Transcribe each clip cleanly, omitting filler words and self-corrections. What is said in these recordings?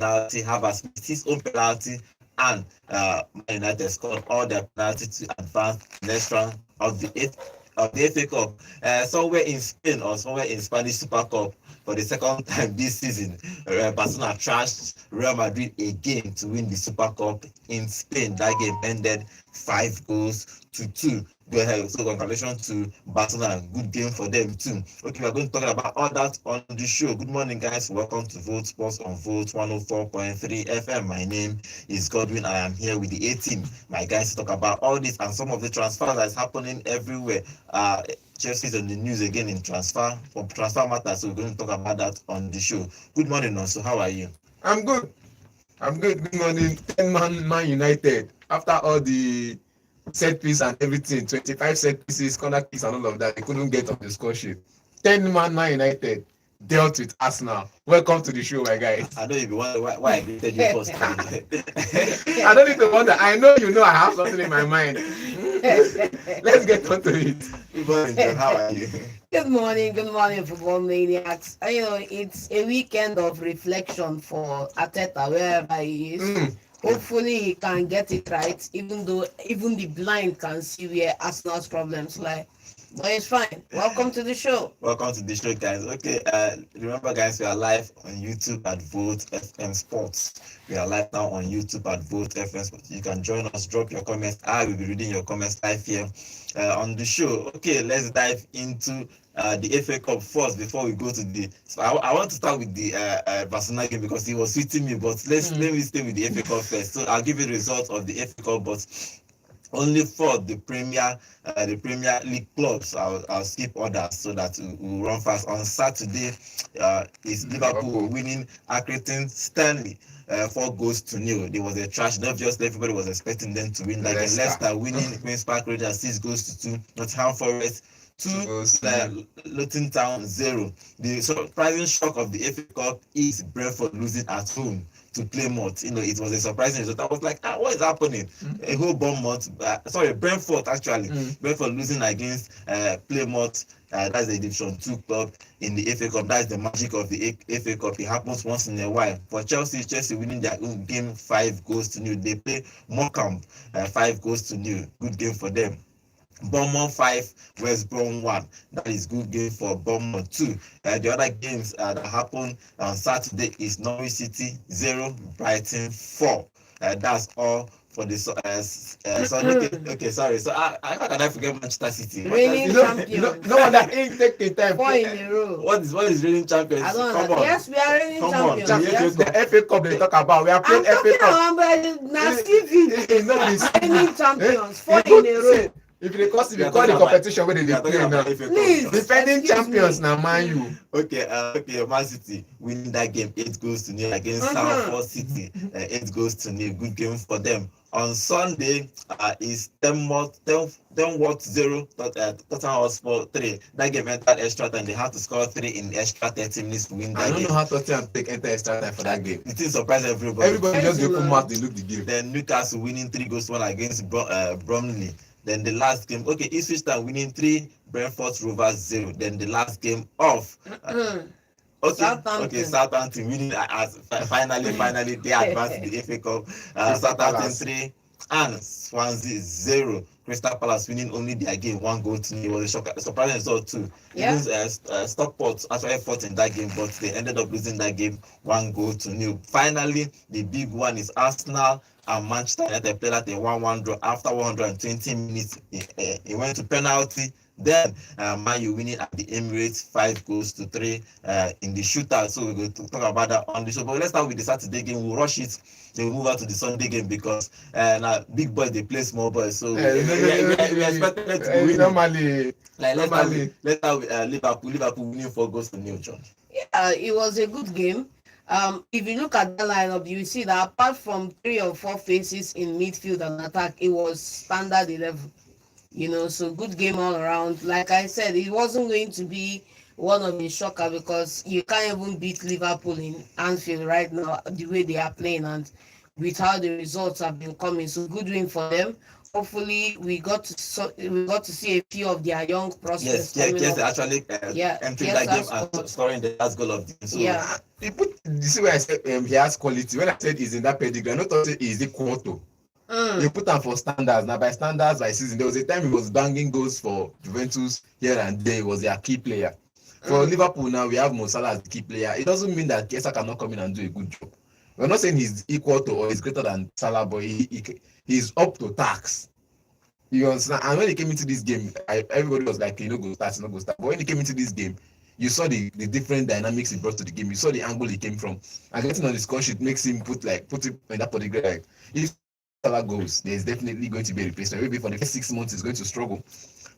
penalty. Havertz missed his own penalty, and Man United scored all their penalty to advance to the next round of the FA Cup. Somewhere in Spain or somewhere in Spanish Super Cup for the second time this season, Barcelona trashed Real Madrid again to win the Super Cup in Spain. That game ended 5-2. Go ahead. So congratulations to Barcelona. Good game for them too. Okay, we're going to talk about all that on the show. Good morning, guys. Welcome to Vote Sports on Vote 104.3 FM. My name is Godwin. I am here with the A team. My guys to talk about all this and some of the transfers that is happening everywhere. Chelsea's on the news again in transfer matters. So we're going to talk about that on the show. Good morning, also. How are you? I'm good. Good morning. 10-man Man United. After all the set piece and everything, 25 set pieces, corner kicks and all of that, they couldn't get on the score sheet. 10-man Man United dealt with Arsenal. Welcome to the show, my guys. I don't even wonder why I greeted you first. I don't need to wonder. I know I have something in my mind. Let's get on to it. Good morning, John. How are you? Good morning, football maniacs. It's a weekend of reflection for Arteta, wherever he is. Hopefully he can get it right, even though even the blind can see where Arsenal's problems lie. But it's fine. Welcome to the show. Welcome to the show, guys. Okay, remember, guys, we are live on YouTube at Vote FM Sports. We are live now on YouTube at Vote FM Sports. You can join us, drop your comments. I will be reading your comments live here on the show. Okay, let's dive into the FA Cup first before we go to the. So I want to start with the Barcelona game because it was suiting me. But let me stay with the FA Cup first. So I'll give you the results of the FA Cup, but only for the Premier League clubs. I'll skip others so that we'll run fast. On Saturday, is Liverpool winning Accrington Stanley 4-0. There was a trash. Not just everybody was expecting them to win that game. Leicester winning Queen's Park Rangers 6-2. Nottingham Forest 2, Luton Town 0. The surprising shock of the FA Cup is Brentford losing at home to Plymouth. It was a surprising result. I was like, what is happening? A whole Brentford actually. Brentford losing against Plymouth. That's the Division 2 club in the FA Cup. That's the magic of the FA Cup. It happens once in a while. For Chelsea winning their own game 5-0. They play Morecambe 5-0. Good game for them. Bournemouth 5, West Brom 1. That is good game for Bournemouth 2. The other games that happen on Saturday is Norwich City 0, Brighton 4. That's all for the Sunday. Okay, sorry. So how can I forget Manchester City? Reigning champions. No wonder he take the time. 4 in a row. What is reigning champions? I don't Come know. on. Yes, we are reigning champions. Yes, the FA Cup they talk about. We are playing FA Cup. I'm talking about now Stevie. Reigning champions. 4 in a row. If they call the competition where they play now, please, defending champions now, Man U. Okay, Man City winning that game 8-0 against Salford City. 8-0. Good game for them. On Sunday is Denmark 0, Tottenham Hotspur 3. That game entered extra time. They had to score 3 in extra 30 minutes to win that game. I don't know how Tottenham enter extra time for that game. It is surprise everybody. Everybody just open mouth, they look the game. Then Newcastle winning 3-1 against Bromley. Then the last game, Ipswich Town winning 3, Brentford Rovers 0. Then the last game off. Southampton winning finally they advanced in the FA Cup. Southampton 3 and Swansea 0. Crystal Palace winning only their game 1-0. It was a surprising result too. Yeah. Stockport actually fought in that game, but they ended up losing that game 1-0. Finally, the big one is Arsenal and Manchester United played at a 1-1 draw after 120 minutes. It went to penalty. Then Man U winning at the Emirates 5-3 in the shootout. So we're going to talk about that on the show. But let's start with the Saturday game. We'll rush it. Then we'll move on to the Sunday game because now big boys they play small boys. So we expected to win. Normally. Let's start with Liverpool winning 4-0, John. Yeah, it was a good game. If you look at the lineup, you see that apart from 3 or 4 faces in midfield and attack, it was standard 11. So good game all around. Like I said, it wasn't going to be one of the shocker because you can't even beat Liverpool in Anfield right now the way they are playing and with how the results have been coming. So good win for them. hopefully we got to see a few of their young Yes, prospects coming Kiese up. actually Yeah, entering yes, that game has and come. scoring the last goal of the game. So Yeah. He put, you see where I said he has quality. When I said he's in that pedigree, I not thought he's equal to. You Mm. put him for standards. Now by standards, by season, there was a time he was banging goals for Juventus here and there. He was their key player. For Mm. Liverpool now, we have Mo Salah as the key player. It doesn't mean that Kiesa cannot come in and do a good job. We're not saying he's equal to or he's greater than Salah, but he's up to tax. You understand? And when he came into this game, everybody was like, go start, go start. But when he came into this game, you saw the different dynamics he brought to the game. You saw the angle he came from. And getting on the score sheet makes him put it in that particular. Like, if Salah goes, there's definitely going to be a replacement. Maybe for the first 6 months, he's going to struggle.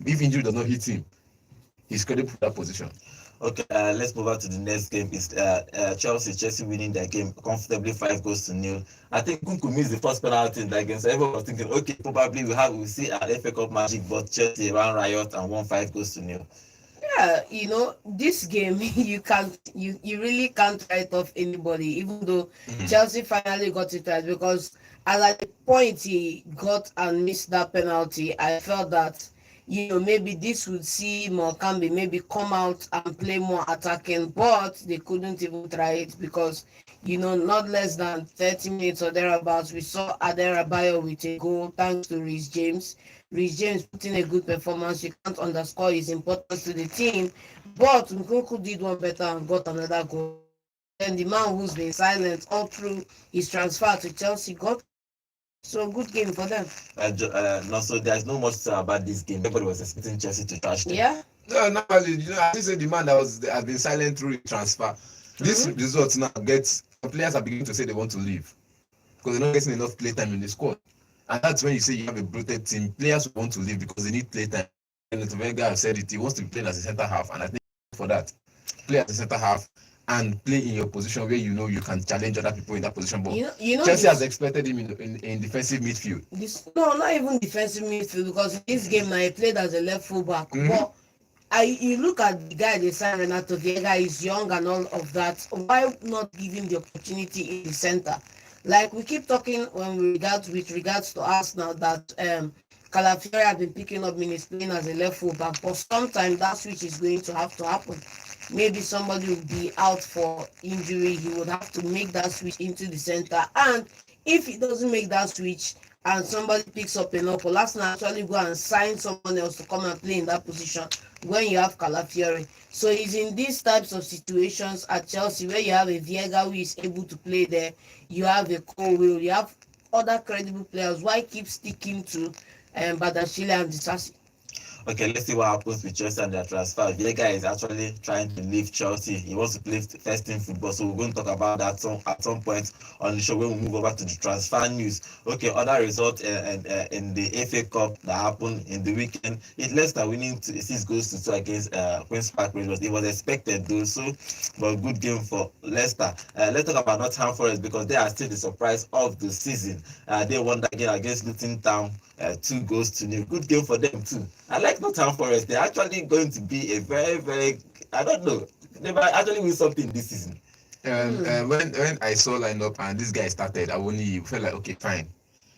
If injury does not hit him, he's credible for that position. okay, let's move on to the next game. It's Chelsea winning their game comfortably 5 goals to 0. I think Kunku missed the first penalty in that game, so everyone was thinking, okay, probably we'll see an FA Cup magic, but Chelsea ran riot and won 5 goals to 0. Yeah, this game you really can't write off anybody, even though Chelsea finally got it right, because at the point he got and missed that penalty, I felt that maybe this would see Mokambi maybe come out and play more attacking, but they couldn't even try it because not less than 30 minutes or thereabouts, we saw Aderabayo with a goal thanks to Reece James. Reece James putting a good performance. You can't underscore his importance to the team. But Nkunku did one better and got another goal. And the man who's been silent all through his transfer to Chelsea got. So good game for them. No, so there's no much to say about this game. Everybody was expecting Chelsea to trash them. Yeah. No, normally, I think the man that has been silent through transfer. This result now gets players are beginning to say they want to leave because they're not getting enough playtime in the squad. And that's when you say you have a bloated team. Players want to leave because they need playtime. And the Wenger has said it. He wants to play as a centre half, and I think for that, play as a centre half and play in your position where you can challenge other people in that position. But Chelsea has expected him in defensive midfield. No, not even defensive midfield, because in this game now he played as a left fullback. But you look at the guy they signed, Renato Vieira is young and all of that. Why not give him the opportunity in the center? Like we keep talking with regards to Arsenal that Calafiori has been picking up minutes playing as a left fullback, but sometimes that switch is going to have to happen. Maybe somebody will be out for injury, he would have to make that switch into the center. And if he doesn't make that switch and somebody picks up an offer, Arsenal actually go and sign someone else to come and play in that position when you have Calafiori. So it's in these types of situations at Chelsea where you have a Viega who is able to play there, you have a Colwill, you have other credible players. Why keep sticking to Badashile and Disasi? Okay, let's see what happens with Chelsea and their transfer. Viega is actually trying to leave Chelsea. He wants to play first team football, so we're going to talk about that at some point on the show when we move over to the transfer news. Okay, other results in the FA Cup that happened in the weekend. Leicester winning 6 goals to 2 against Queen's Park Rangers. It was expected though, so but good game for Leicester. Let's talk about Nottingham Forest because they are still the surprise of the season. They won that game against Luton Town. 2 goals to 0. Good game for them too. I like Nottingham Forest. They're actually going to be a very, very, I don't know, they might actually win something this season. When I saw lineup and this guy started, I only felt like, okay, fine.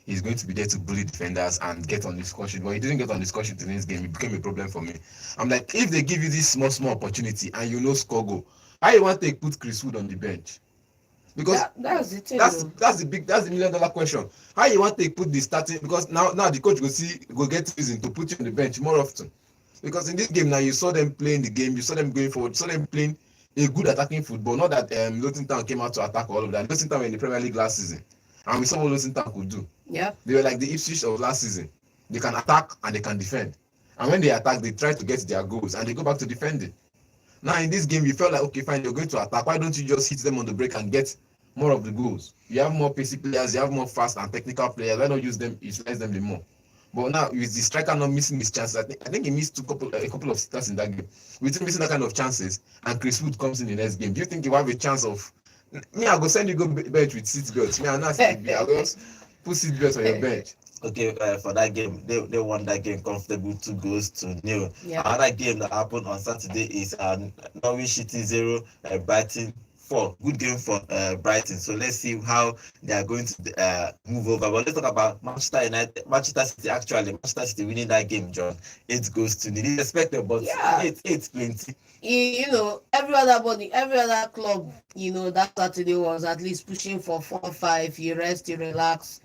He's going to be there to bully defenders and get on the score sheet. But he didn't get on the score sheet in this game. It became a problem for me. I'm like, if they give you this small opportunity and score goal, how you want to put Chris Wood on the bench? Because that's the thing. That's the $1 million question. How you want to put the starting? Because now the coach go get reason to put you on the bench more often. Because in this game now you saw them playing the game, you saw them going forward, you saw them playing a good attacking football. Not that Luton Town came out to attack all of that. Luton Town were in the Premier League last season, and we saw what Luton Town could do. Yeah, they were like the Ipswich of last season. They can attack and they can defend. And when they attack, they try to get their goals and they go back to defending. Now in this game, you felt like, okay, fine, you're going to attack. Why don't you just hit them on the break and get more of the goals? You have more pacey players, you have more fast and technical players. Why not utilize them the more? But now with the striker not missing his chances, I think he missed a couple of starts in that game. With him missing that kind of chances, and Chris Wood comes in the next game, do you think you have a chance of? Me, I go send you go bench with seat belts. Me, I'm not saying I go just put seat belts on your bench. Okay, for that game, they won that game comfortable 2 goals to 0. Yeah. Another game that happened on Saturday is Norwich City 0, Brighton 4. Good game for Brighton. So let's see how they are going to move over. But let's talk about Manchester United, Manchester City. Actually, Manchester City winning that game, John. 8 goals to nil. It's expected, but Yeah. it's plenty. Every other club, that Saturday was at least pushing for 4-5. You rest, you relax.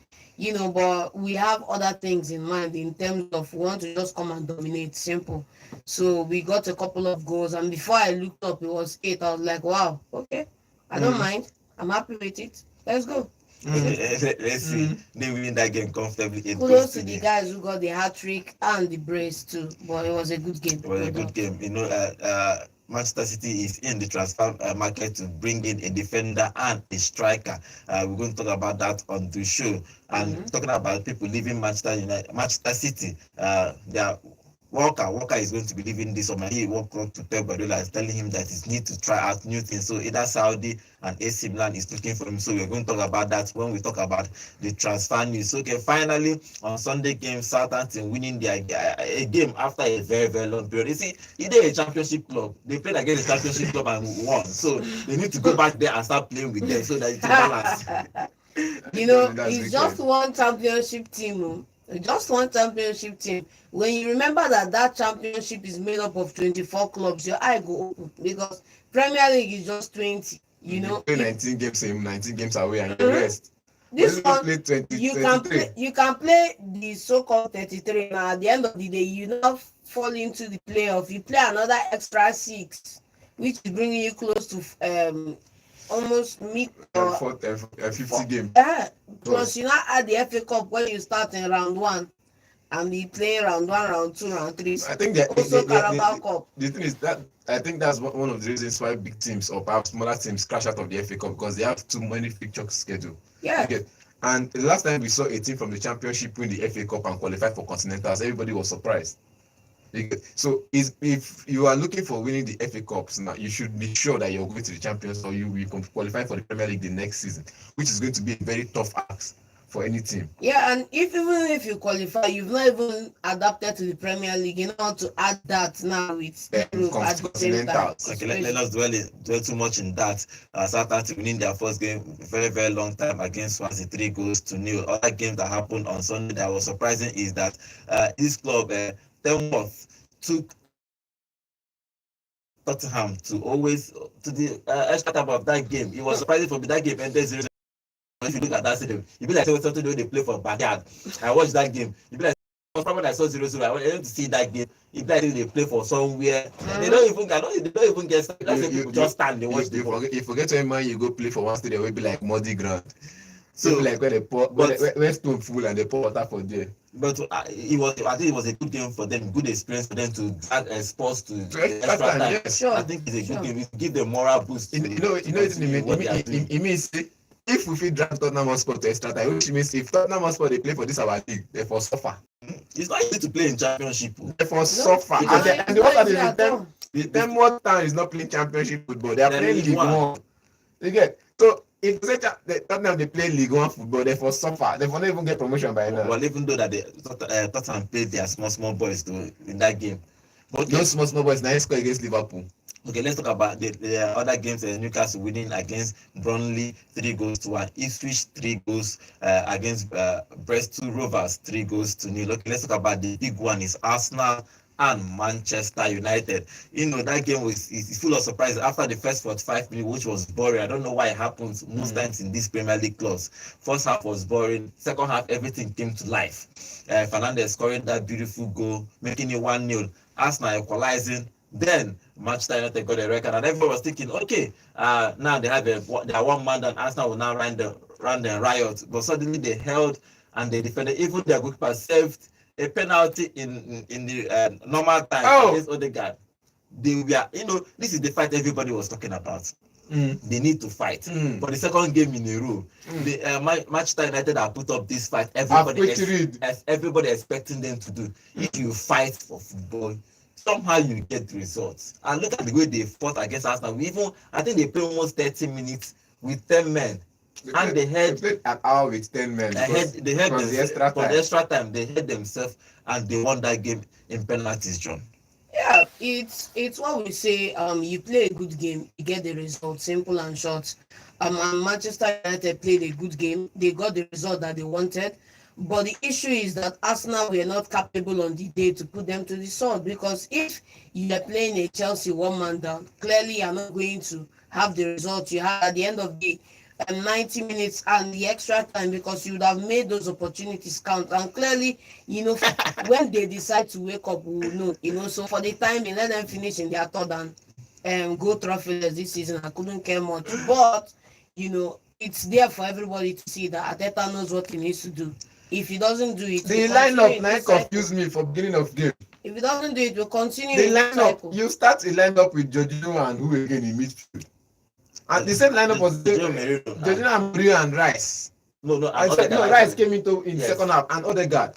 But we have other things in mind in terms of we want to just come and dominate. Simple. So we got a couple of goals, and before I looked up, it was 8. I was like, wow, okay, I don't mind. I'm happy with it. Let's go. Let's see. They win that game comfortably. 8 goals Kudos to to the nil. guys who got the hat trick and the brace too. But it was a good game. It was a good game. Manchester City is in the transfer market to bring in a defender and a striker. We're going to talk about that on the show. And talking about people leaving Manchester City, they are Walker is going to be leaving this summer. He walked up to Pep Guardiola and telling him that he needs to try out new things. So either Saudi and AC Milan is looking for him. So we're going to talk about that when we talk about the transfer news. Okay, finally on Sunday game, Southampton winning their a game after a very, very long period. You see, they're a championship club. They played against a championship club and won. So they need to go back there and start playing with them so that it's a balance. It's just one championship team. Just one championship team. When you remember that championship is made up of 24 clubs, your eye go open, because Premier League is just 20. You play 19 games in, 19 games away, and the rest. This one, play 20, you can play the so-called 33. Now at the end of the day, you now fall into the playoff. You play another extra 6, which is bringing you close to almost meet 50 game. Plus you now add the FA Cup when you start in round 1 and be playing round 1, round 2, round 3. I think that also Carabao Cup. The thing is that I think that's one of the reasons why big teams or perhaps smaller teams crash out of the FA Cup, because they have too many fixture schedule. Yeah. Okay. And the last time we saw a team from the Championship win the FA Cup and qualify for Continentals, everybody was surprised. So if you are looking for winning the FA Cups now, you should be sure that you're going to the Champions, or you will qualify for the Premier League the next season, which is going to be a very tough ask for any team. Yeah, and even if you qualify, you've not even adapted to the Premier League. You know how to add that now with Continentals. Okay, let us dwell too much in that. Southampton winning their first game very, very long time against Swansea, 3 goals to nil. Other games that happened on Sunday that was surprising is that this club, Tenworth, took Tottenham to the extra time of that game. It was surprising for me. That game ended 0-0. If you look at that stadium, you be like something when they play for backyard. I watched that game. You be like, probably I saw 0-0. I wanted to see that game. If that they play for somewhere, they don't even get started. That's people just stand. They watch the ball. You forget when man you go play for one stadium, will be like muddy ground. So like where they pour, where stone full and they pour water for there. But I think it was a good game for them, good experience for them to drag sports to extra time. Yes. Sure. I think it's a good game. It give them moral boost. It means if we feel drag Tottenham Hotspur to extra time, which means if Tottenham Hotspur they play for this our league, they for suffer. It's not easy to play in championship. They for suffer. And the Tenworth Town is not playing championship football. They are playing League One. You get so. If Tottenham they play League One football, they for suffer. They for not even get promotion by now. Well, even though that Tottenham played their small boys in that game. But those small boys now score against Liverpool. Okay, let's talk about the other games. Newcastle winning against Burnley 3 goals to 1. Ipswich 3 goals against Bristol Rovers 3 goals to nil. Okay, let's talk about the big one. Is Arsenal and Manchester United. That game is full of surprises after the first 45 minutes, which was boring. I don't know why it happens most times in these Premier League clubs. First half was boring. Second half, everything came to life. Fernandes scoring that beautiful goal, making it 1-0. Arsenal equalizing. Then Manchester United got a record, and everyone was thinking, okay, now they have their one man, and Arsenal will now run the riot. But suddenly they held and they defended. Even their goalkeeper saved a penalty in the normal time against Odegaard. They were, this is the fight everybody was talking about. They need to fight for the second game in a row. The Manchester United have put up this fight. Everybody expecting them to do. If you fight for football, somehow you get results. And look at the way they fought against Arsenal. I think they played almost 30 minutes with 10 men. And they had an hour with 10 men. They had the extra time. They had themselves and they won that game in penalties, John. Yeah, it's what we say. You play a good game, you get the result. Simple and short. And Manchester United played a good game. They got the result that they wanted. But the issue is that Arsenal were not capable on the day to put them to the sword, because if you are playing a Chelsea one man down, clearly you are not going to have the result you had at the end of the 90 minutes and the extra time, because you would have made those opportunities count. And clearly, when they decide to wake up, we will know. So for the time being, let them finish in their third and go trophyless this season. I couldn't care much, but it's there for everybody to see that Ateta knows what he needs to do. If he doesn't do it, The we'll continue lineup in now this cycle. confused me for beginning of game. If he doesn't do it, we'll continue The in this lineup, cycle. you start a lineup with Jorginho and who again in midfield. And the same lineup was Jorginho and Mourinho and Rice. No, no, I and said no, Odegaard, Rice actually. came into in Yes. second half and Odegaard.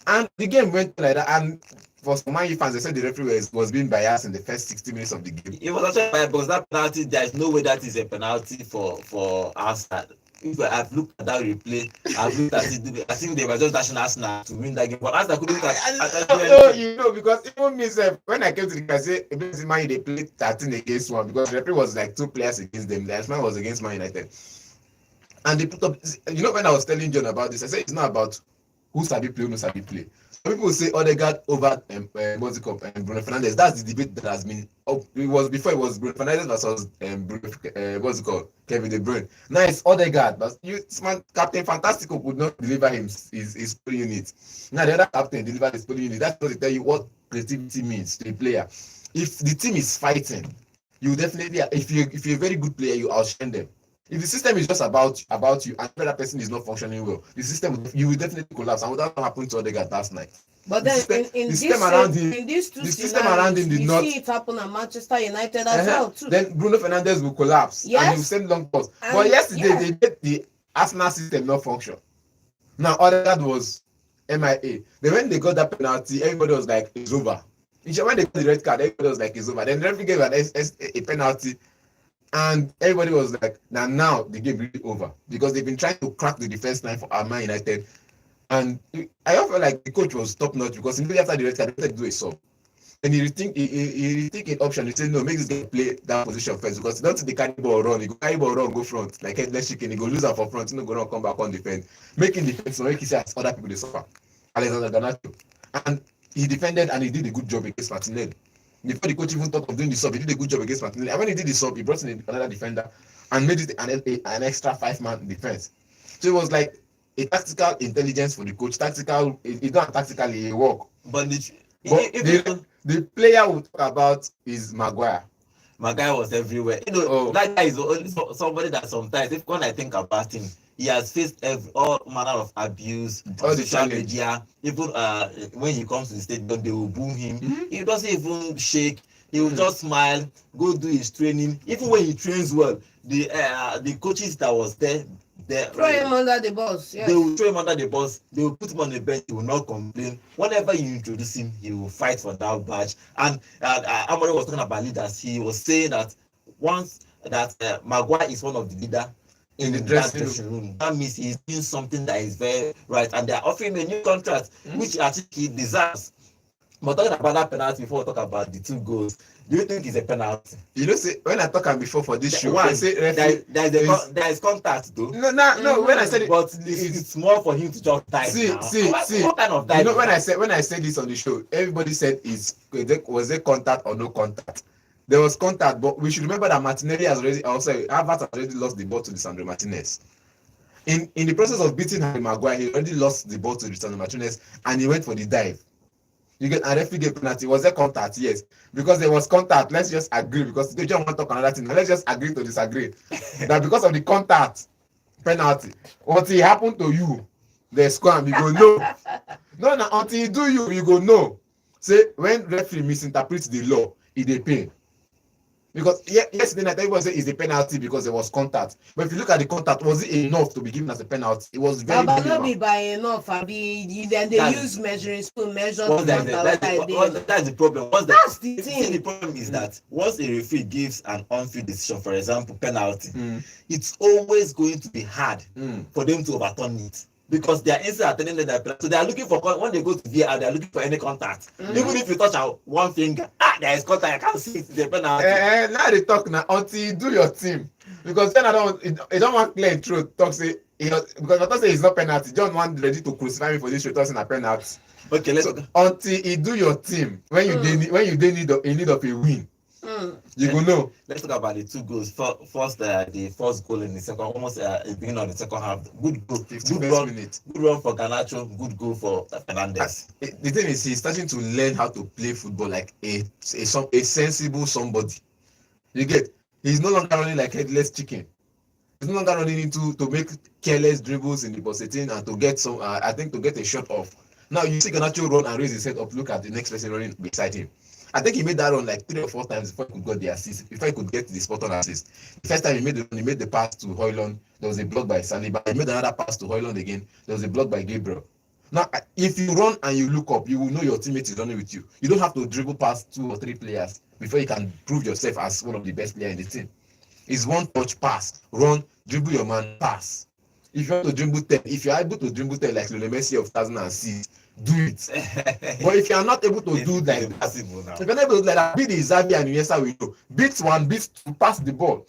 And the game went like that. And for some Man U fans, they said the referee was being biased in the first 60 minutes of the game. It was actually bad because that penalty, there is no way that is a penalty for Arsenal. If I've looked at that replay, I've looked at it. I think they were just dashing Arsenal to win that game, but Arsenal couldn't do No, anything. because even myself, when I came to the game, I said, Man U, they played 13 against 1 because the referee was like 2 players against them. The Arsenal was against Man United. And they put up, when I was telling John about this, I said it's not about who sabi play, who no sabi play. Some people say Odegaard over what's it called, Bruno Fernandes. That's the debate that has been. Oh, it was before it was Bruno Fernandes versus what's it called, Kevin De Bruyne. Now it's Odegaard, but Captain Fantastico could not deliver his polling unit. Now the other captain delivered his polling unit. That's what they tell you what creativity means to a player. If the team is fighting, you definitely, if you're a very good player, you outshine them. If the system is just about you and the other person is not functioning well, the system, you will definitely collapse. And what happened to Odegaard last night? But The then system, in the this system around him, in these two the system around scenarios, him did you not. see it happen at Manchester United as well too. Then Bruno Fernandes will collapse and he will Yes, send long balls. But and yesterday yeah, they made the Arsenal system not function. Now Odegaard was MIA. Then when they got that penalty, everybody was like, it's over. When they got the red card, everybody was like, it's over. Then the referee gave a penalty. And everybody was like, now the game really over because they've been trying to crack the defense line for Man United. And I felt like the coach was top notch because immediately after the red card, they had to do a sub. And he rethink an option. He said, no, make this guy play that position first because he don't think they carry ball run. He go carry ball run, go front like headless chicken. He go lose her for front. He no go run, come back on defense, making defense so make he see as other people they suffer. Alexander Garnacho, and he defended and he did a good job against Martinelli. Before the coach even thought of doing the sub, he did a good job against Martinelli. And when he did the sub, he brought in another defender and made it an extra 5-man defense. So it was like a tactical intelligence for the coach. Tactical, it's not tactically a work. But The player we talk about is Maguire. my guy was everywhere. That guy is only somebody that sometimes, when I think about him, he has faced all manner of abuse on social media. Even when he comes to the stadium, they will boo him. Mm-hmm. He doesn't even shake. He will just smile, go do his training. Even when he trains well, the coaches that was there, throw him under the bus. Yes. They will throw him under the bus. They will put him on the bench. He will not complain. Whenever you introduce him, he will fight for that badge. And Amorim was talking about leaders. He was saying that once that Maguire is one of the leaders in the dressing room, that means he's doing something that is very right. And they are offering him a new contract, which I think he deserves. But talking about that penalty before we talk about the 2 goals, do you think it's a penalty? See, when I talk before for this show, I say there is contact though. No. When I said it, but it's more for him to just dive. See. What kind of dive? When I said this on the show, everybody said was there contact or no contact? There was contact, but we should remember that Martinelli Havertz has already lost the ball to Lisandro Martinez. In the process of beating Harry Maguire, he already lost the ball to Lisandro Martinez, and he went for the dive. You get a referee gave penalty. Was there contact? Yes. Because there was contact. Let's just agree. Because they don't want to talk another thing. Let's just agree to disagree. That because of the contact penalty, until it happened to you, the squam, you go no. No, until you do you go no. Say when referee misinterprets the law, it dey pain. Because yesterday night everybody say it's a penalty because there was contact. But if you look at the contact, was it enough to be given as a penalty? It was very but minimal. not be by enough. Then they use measuring spoon measure the that's the problem. That's the thing. The problem is that once a referee gives an on-field decision, for example, penalty, it's always going to be hard for them to overturn it. because they are inside attending their penalty. So they are looking for when they go to VAR, they are looking for any contact. Even if you touch out one finger, there is contact. I can't see it. The penalty. Now they talk now until you do your team, because then I don't want clear truth talk say because I thought say it's not penalty. John want ready to crucify me for this. Talking a penalty. Okay, let's go. Until you do your team when you dey need of a win. You go know. Let's talk about the two goals. First, the first goal in the second, almost at the beginning of the second half. Good goal. Good run for Garnacho. Good goal for Fernandes. The thing is, he's starting to learn how to play football like a sensible somebody. You get? He's no longer running like headless chicken. He's no longer running to make careless dribbles in the box 18 and to get some. I think to get a shot off. Now you see Garnacho run and raise his head up. Look at the next person running beside him. I think he made that run like 3 or 4 times before he could get the assist. Before he could get the spot on assist. The first time he made the pass to Højlund, there was a block by Saliba. He made another pass to Højlund again. There was a block by Gabriel. Now, if you run and you look up, you will know your teammate is running with you. You don't have to dribble past 2 or 3 players before you can prove yourself as one of the best players in the team. It's one touch pass, run, dribble your man, pass. If you want to dribble 10, if you're able to dribble 10 like Lionel Messi of 2006, do it. But if you are not able to do that, if you're not able to do that, beat the Xavi and Iniesta we know. Beat 1, beat 2, pass the ball.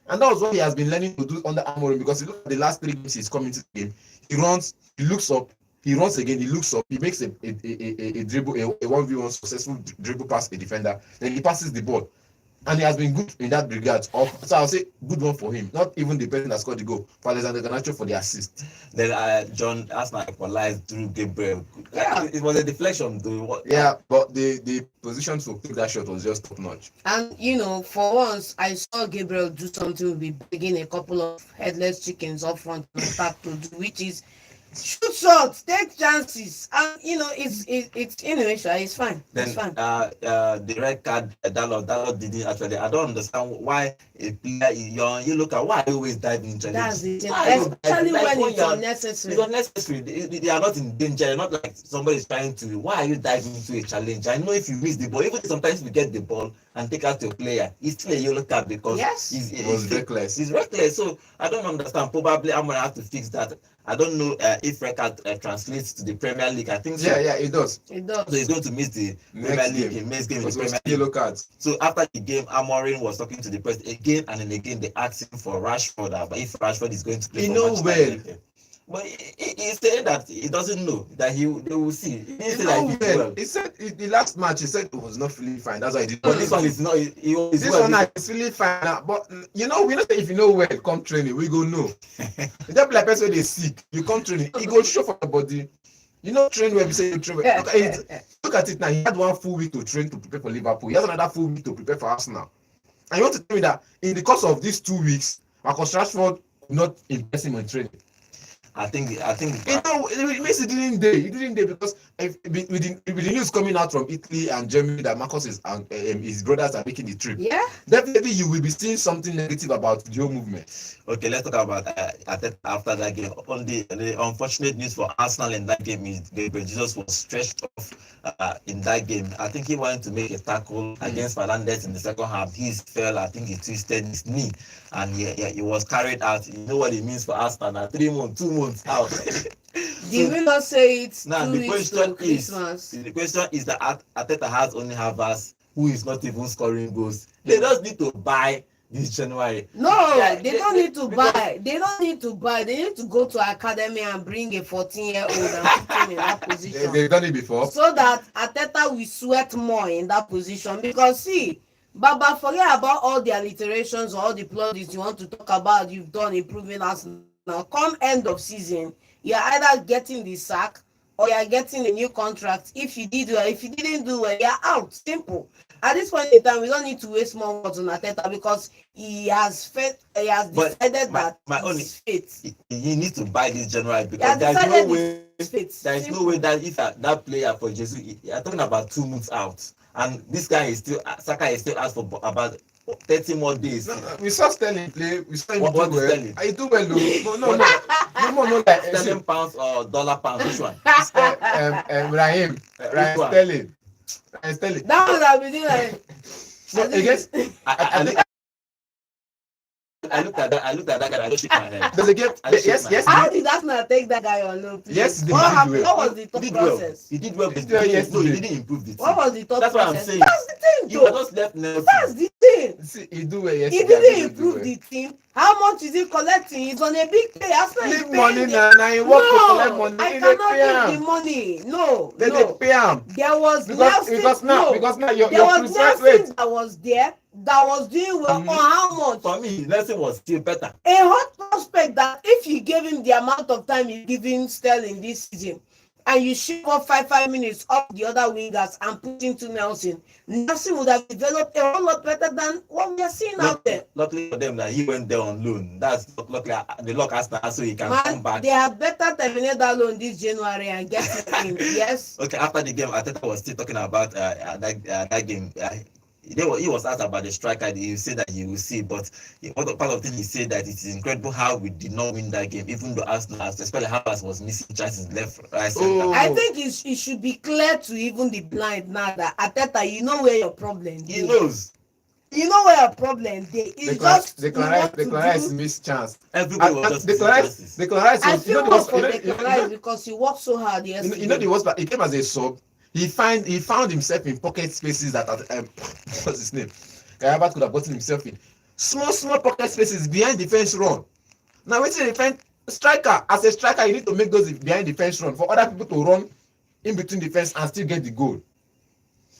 And that was what he has been learning to do under Amorim, because you look at the last 3 games he's coming to the game. He runs, he looks up, he runs again, he looks up, he makes a dribble, a 1v1 successful dribble pass a defender, then he passes the ball. And he has been good in that regard. So I'll say good one for him. Not even the person that scored the goal. For Alexander Garnacho for the assist. Then John Arsenal equalized through Gabriel. Yeah. It was a deflection. But the position to take that shot was just top notch. And for once, I saw Gabriel do something with begging a couple of headless chickens up front and attack to do, which is shoot shots, take chances, and it's innovation. It's fine. Then, it's fine. The red card, Dalot didn't actually. I don't understand why a player you look at why you always dive in challenge. That's the thing. Especially when it's unnecessary. It's unnecessary. They are not in danger. They're not like somebody is trying to. Why are you diving into a challenge? I know if you miss the ball, even if sometimes you get the ball and take out your player, it's still a yellow card because it was reckless. It's reckless. So I don't understand. Probably I'm gonna have to fix that. I don't know if record translates to the Premier League. I think so. Yeah, it does. It does. So he's going to miss the Premier League in next game in the Premier League. Yellow cards. So after the game, Amorim was talking to the press again and then again. They asked him for Rashford, but if Rashford is going to play, but he said that he doesn't know that they will see. He said the last match he said it was not feeling fine. That's why he did. But this one is not. This one is feeling fine. But we know if you know well, come training, we go know. If that like person they sick, you come training, he go show for the body. Train where we say you train. Look at it now. He had 1 full week to train to prepare for Liverpool. He has another full week to prepare for Arsenal. And you want to tell me that in the course of these 2 weeks, Marcus Rashford could not impress him on training. I think Messi didn't day because with the news coming out from Italy and Germany that Marcus and his brothers are making the trip. Yeah. Definitely you will be seeing something negative about the whole movement. Okay, let's talk about after that game. On the unfortunate news for Arsenal in that game is Gabriel Jesus was stretched off in that game. I think he wanted to make a tackle against Fernandes in the second half. He fell. I think he twisted his knee, and he was carried out. You know what it means for Arsenal now? 2 months out. Did we not say it? Now the question is that Arteta has only Havertz, who is not even scoring goals. They just need to buy this January. No, they don't need to buy. They don't need to buy. They need to go to academy and bring a 14-year-old and put him in that position. They've done it before. So that Arteta will sweat more in that position. Because see, Baba, forget about all the alliterations or all the plaudits you want to talk about. You've done improving us now. Come end of season, you're either getting the sack or you're getting a new contract. If you did well, if you didn't do well, you're out. Simple. At this point in time, we don't need to waste more words on Arteta because he has decided that it's fate. He needs to buy this January because there's no way. There's no way that if that player for Jesus, you're talking about 2 months out, and this guy is still Saka is still asked for about 30 more days. No, we saw Sterling play. We saw him do well. Sterling? I do well. No, like Sterling pounds or dollar pounds. Which one? Raheem Sterling. That would have been like. So I guess I looked at that. I looked at that guy. I just shook my head. There's a game. I just shook Yes, my yes. head. How did Arsenal take that guy on loan? Please? Yes, they What did happened? well. What was the He thought did well. process? He did well. But He did well no, he yesterday. didn't improve the team. What was the thought That's what I'm process? saying. That's the thing, You were though. just left Nelson. That's the thing. See, he do well He yesterday. didn't improve the team. How much is he collecting? He's on a big pay. Arsenal is Leave paying money the- now. Now he work to collect No, money. I He dey cannot pay give the am. money. No, They no. pay am. There was Because now there your was Christmas Nelson rate. that was there that was doing well Mhm. on how much? For me, Nelson was still better. A hot prospect that if you gave him the amount of time you give him Sterling this season, and you shave off 5 minutes off the other wingers and put into Nelson would have developed a whole lot better than what we are seeing out there. Luckily for them that he went there on loan. That's luckily the luck has now, so he can come Man, back. they have better terminate that loan this January and get it in. Yes. Okay, after the game, Arteta was still talking about that game. He was asked about the striker. He said that he will see, but part of the thing he said that it is incredible how we did not win that game, even though Arsenal, especially Havertz, was missing chances left, right, center. Oh. I think it should be clear to even the blind now that Arteta, you know where your problem is. He knows. You know where your problem is. It's just The you want to Clarice do- missed chance. Everybody was just missing chances. The Clarice I was, you know, feel the bad worst, for you know, Declan because he worked so hard yesterday. you know the worst part. He came as a sub. He found himself in pocket spaces that what's his name? Havertz could have gotten himself in small pocket spaces behind the fence run. Now wetin dey defend striker, as a striker you need to make those behind the fence run for other people to run in between the fence and still get the goal.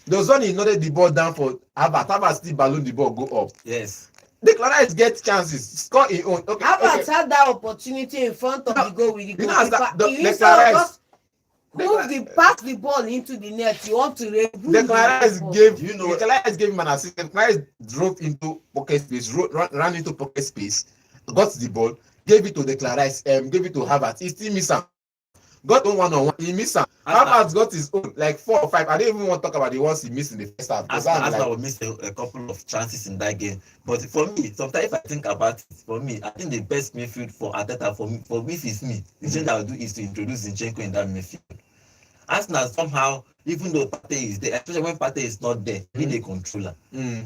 There was one he nodded the ball down for Havertz still balloon the ball go up. Yes. The Clarice get chances, score his own. Okay, Havertz had that opportunity in front of No, the goal with the you know, as goalkeeper. the He instead of Clarice- just pass the ball into the net. You want to The Clarice gave You know the Clarice gave him an assist. The Clarice drove into pocket space, ran into pocket space, got the ball, gave it to the Clarice, gave it to Havertz. He still miss am. Got one-on-one, he miss am. Havertz got his own, like 4 or 5. I don't even want to talk about the ones he missed in the first half. Arsenal will miss a couple of chances in that game. But for me, sometimes if I think about it, for me, I think the best midfield for Arteta, for me, is me. The thing that I will do is to introduce Zinchenko in that midfield. Arsenal somehow, even though Partey is there, especially when Partey is not there, need a controller.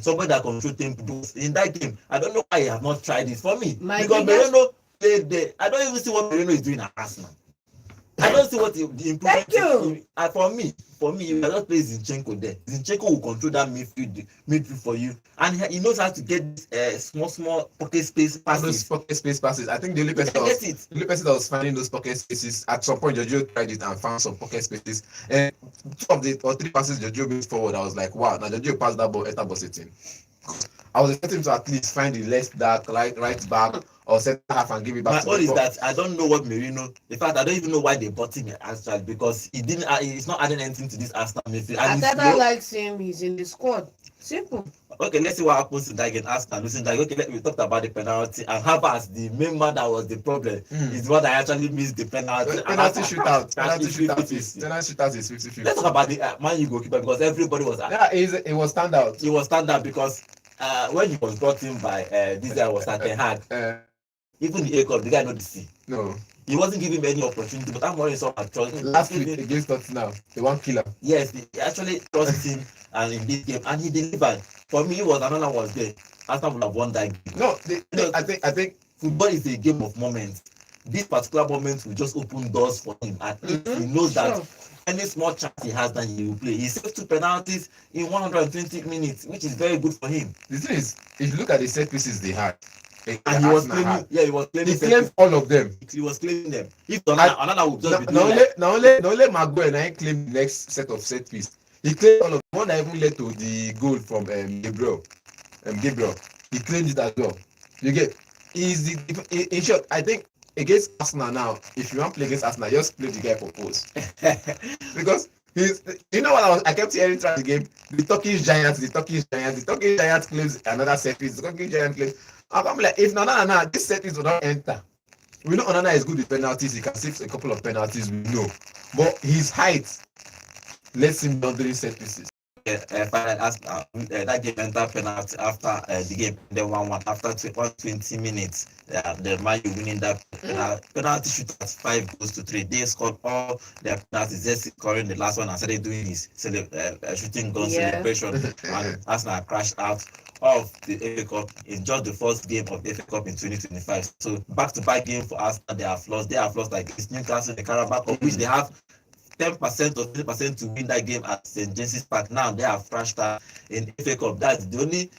Somebody that control tempo. In that game, I don't know why I have not tried this. For me, because Moreno played there. I don't even see what Moreno is doing at Arsenal. I don't see what the improvement. Thank you. For me, you cannot play Zinchenko there. Zinchenko will control that midfield for you, and he knows how to get small pocket space passes. Those pocket space passes. I think the only person that was finding those pocket spaces at some point, Giorgio tried it and found some pocket spaces. And 2 of the or 3 passes Giorgio made forward, I was like, wow. Now Giorgio passed that ball, enter box 18. I was expecting him to at least find the left back, right back, or center half and give it back. My own is that I don't know what Merino. In fact, I don't even know why they bought him actually, because he's not adding anything to this Arsenal midfield. Arteta likes him. He's in the squad. Simple. Okay, let's see what happens to that again. Arsenal losing that. Okay, we talked about the penalty, and Havertz, the main man that was the problem, is the one that actually missed the penalty. Penalty shootout. Penalty shootout is 50-50. Let's talk about the Man U goalkeeper, because everybody was. Yeah, it was standout. He was standout because when he was brought in by this guy was at Ten Hag. Even the A Cup, the guy not the C. No. He wasn't giving him any opportunity, but I'm worried so much. Last week against Tottenham, the one killer. Yes, he actually trusted him and in this game, and he delivered. For me, another was there. Arsenal would have won that game. No, I think football is a game of moments. This particular moment will just open doors for him. At least he knows that any small chance he has, then he will play. He saved 2 penalties in 120 minutes, which is very good for him. The thing is, if you look at the set pieces they had, and he was claiming, he was claiming. He claimed all of them. He was claiming them. If another would just be now only Maguire and claimed the next set of set piece. He claimed all of the one that even led to the goal from Gabriel. He claimed it as well. You get? In short, I think against Arsenal now, if you want to play against Arsenal, just play the guy for post. Because you know what I kept hearing throughout the game? The Turkish Giants claims another set piece. The Turkish Giant claims. I'm like, if Nana, this set piece will not enter. We know Onana is good with penalties. He can save a couple of penalties. We know, but his height lets him down during set pieces. That game entered penalty after the game. They 1-1 after 120 minutes. The Man U winning that penalty shoot at 5-3. They scored all their penalties. Just scoring the last one and started doing his shooting gun celebration, and Arsenal crashed out of the FA Cup in just the first game of the FA Cup in 2025. So back-to-back game for Arsenal, they have lost. They have lost against Newcastle in the Carabao Cup, which they have 10% or 20% to win that game at St. James's Park. Now they have thrashed her in FA Cup. That's the only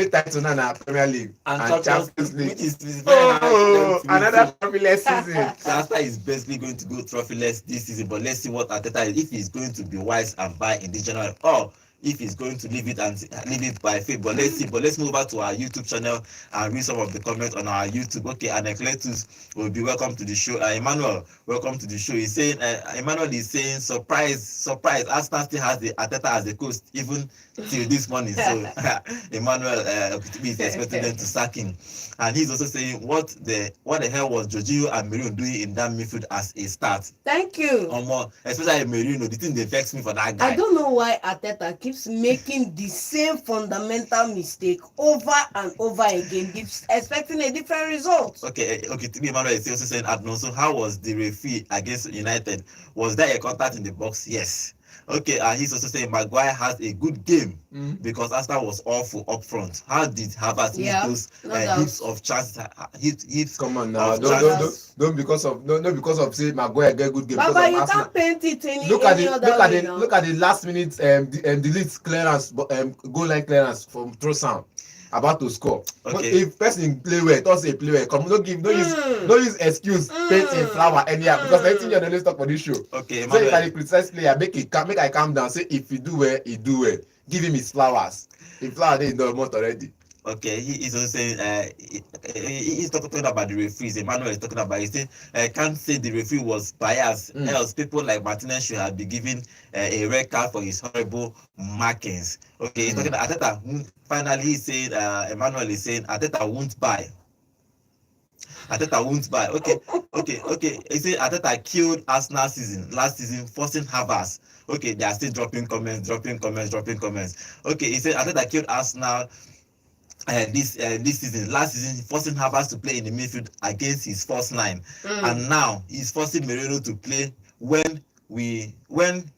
title now Premier League and Champions League, which is very hard. Another trophyless season. So Arsenal is basically going to go trophyless this season, but let's see what Arteta is, if he's going to be wise and buy in this January, or if he's going to leave it by faith. But let's see. But let's move over to our YouTube channel and read some of the comments on our YouTube. Okay, and Ecletus will be welcome to the show. Emmanuel, welcome to the show. He's saying Emmanuel is saying surprise. Arsenal still has the Arteta as the coach even till this morning. So Emmanuel is expecting them to sack him. And he's also saying what the hell was Jorginho and Merino doing in that midfield as a start? Thank you. Especially Merino, the thing they vex me for that guy. I don't know why Arteta keeps making the same fundamental mistake over and over again, expecting a different result. Okay. To me, Emmanuel is also saying, so how was the referee against United? Was there a contact in the box? Yes. Okay, and he's also saying Maguire has a good game because Arsenal was awful up front. How did Havertz miss those heaps of chances? Heaps. Come on now, don't because of say Maguire get good game. Baba, you can't paint it look at the last minute delete clearance, goal line clearance from Trossard about to score. Okay. But if person play well, don't say play well. Come, don't use excuse painting flower anyhow because anything you're always talk for this show. Okay, so if I criticize player, make I calm down. Say if he do well, he do well. Give him his flowers. The flower they in the month already. Okay, he is also saying he's talking about the referees. Emmanuel is talking about. He said can't say the referee was biased. Else people like Martinez should have been given a red card for his horrible markings. Okay, he's talking about Arteta. Finally, he's saying Emmanuel is saying Arteta won't buy. Arteta won't buy. Okay. He said Arteta killed Arsenal last season, forcing Havertz. Okay, they are still dropping comments. Okay, he said Arteta killed Arsenal. This season, last season, forcing Havertz to play in the midfield against his first line, and now he's forcing Merino to play when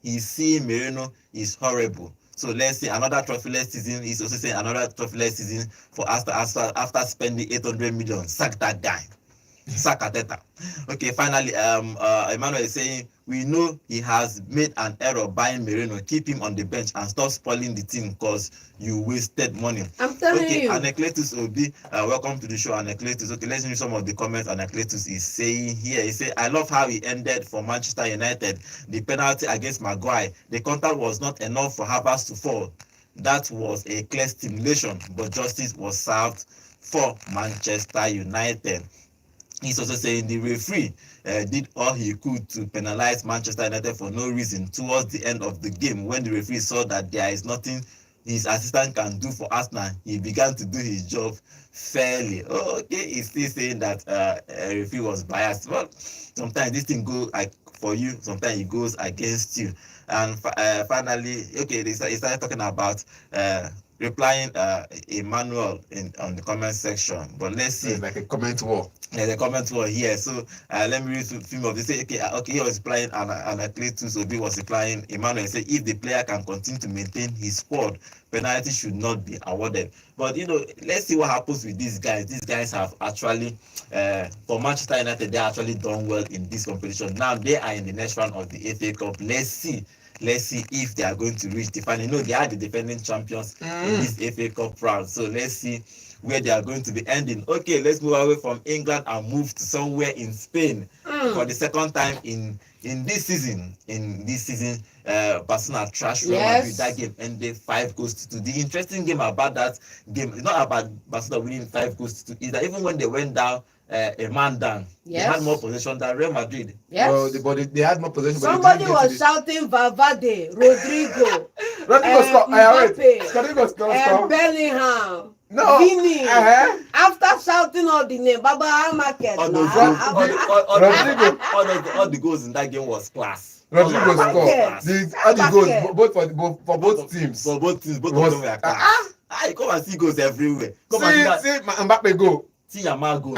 he's seeing Merino is horrible. So let's see another trophyless season. He's also saying another trophyless season for after spending 800 million. Sack that guy. Sack Arteta. Okay, finally, Emmanuel is saying we know he has made an error buying Merino. Keep him on the bench and stop spoiling the team because you wasted money. I'm telling you. Anecletus will be welcome to the show. Anecletus. Okay, let's read some of the comments Anecletus is saying here. He said, I love how he ended for Manchester United. The penalty against Maguire. The contact was not enough for Havertz to fall. That was a clear stimulation, but justice was served for Manchester United. He's also saying the referee did all he could to penalize Manchester United for no reason towards the end of the game. When the referee saw that there is nothing his assistant can do for Arsenal, he began to do his job fairly. Okay, he's still saying that a referee was biased. Well, sometimes this thing goes like for you, sometimes it goes against you. And finally, okay, he started talking about replying Emmanuel on the comment section, but let's see. It's like a comment war. There's a comment war here. So let me read through a few of this. Say, okay, he was replying, and Cletus Obi was replying. Emmanuel said, if the player can continue to maintain his squad, penalty should not be awarded. But let's see what happens with these guys. These guys have actually, for Manchester United, they actually done well in this competition. Now they are in the next round of the FA Cup. Let's see if they are going to reach the final. They are the defending champions in this FA Cup round. So let's see where they are going to be ending. Okay, let's move away from England and move to somewhere in Spain for the second time in this season. Barcelona Thrash Real Madrid. That game ended 5-2. The interesting game about that game is not about Barcelona winning 5-2. Is that even when they went down, a man down, they had more possession than Real Madrid. Yes. Well, they had more possession. Somebody was shouting Valverde, Rodrigo, Rodrigo scored. Bellingham. No. Vini. After shouting all the name, Baba Market. All the goals in that game was class. Rodrigo scored. All the goals, for both teams. For both teams, both of them were class. Come and see goals everywhere. See Mbappe go. See Yamal go.